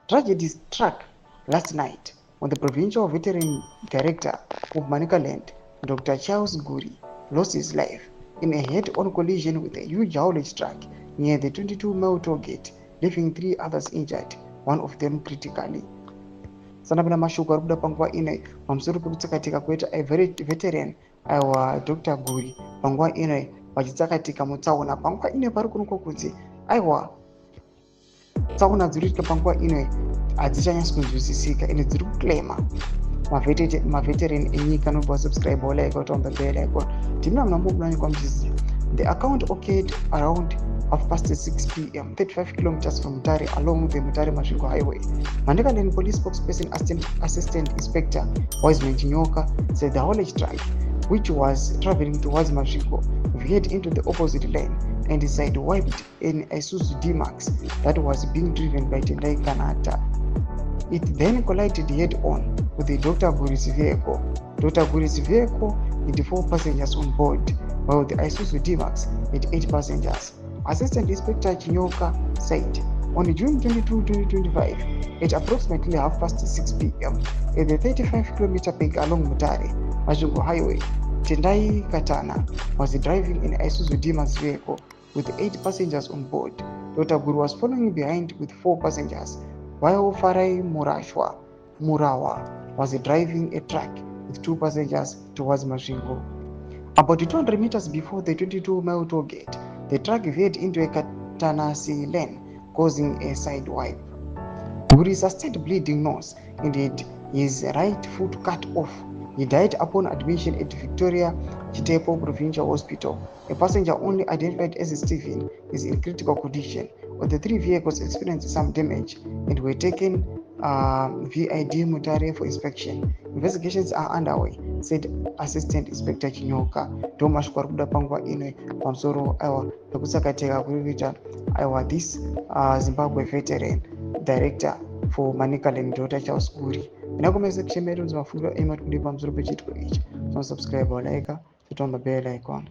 Tragedy struck last night when the Provincial Veteran Director of Manicaland, Dr. Charles Guri, lost his life in a head-on collision with a huge haulage truck near the 22-mile toll gate, leaving 3 others injured, one of them critically. Sanapina mashoko ari kuda panguva ino pamusoro pekutsakatika kuita a veteran aiwa Dr. Guri panguva ino vachitsakatika mutsaona panguva ino pari kuonekwa kuti aiwa tsaona dziri kuitika panguva ino hadzichanyatsi kunzwisisika ende dziri kuclaima maveteran enyika. Nobva subscribe like out on the bell icon. Timna mnamubulani kwa mzizi. The account occurred around 6:30 p.m. 35 kilometers from Mutare along the Mutare-Masvingo highway. Manicaland Police spokesperson Assistant Inspector Wiseman Chinyoka said the haulage truck, which was traveling towards Masvingo, veered into the opposite lane and sidewiped an Isuzu D-Max that was being driven by Tendai Kanata. It then collided head-on with the Dr. Guri's vehicle. Dr. Guri's vehicle had 4 passengers on board, while the Isuzu D-Max had 8 passengers. Assistant Inspector Chinyoka said, on June 22, 2025, at approximately 6:30 p.m., at the 35-kilometer peak along Mutare-Masvingo highway, Tendai Katana was driving an Isuzu D-Max vehicle with 8 passengers on board. Dr. Guru was following behind with 4 passengers, while Farai Murawa was driving a truck with 2 passengers towards Masvingo. About 200 meters before the 22-mile toll gate, the truck veered into a Katanasi lane, causing a side wipe. Guri sustained bleeding nose and had his right foot cut off. He died upon admission at Victoria Chitepo Provincial Hospital. A passenger only identified as Stephen is in critical condition. All the 3 vehicles experienced some damage and were taken VID Mutare for inspection. Investigations are underway, said Assistant Inspector Chinyoka. Thomas Kwaruda Pangwa ine pamusoro aiwa pekutsakatika kurikuita aiwa this Zimbabwe Veteran Director for Manicaland Dr. Charles Guri. Inakomesa kuchemera mafungo ema kuti pamusoro pechitiko ichi. So subscribe or like, hit on the bell icon.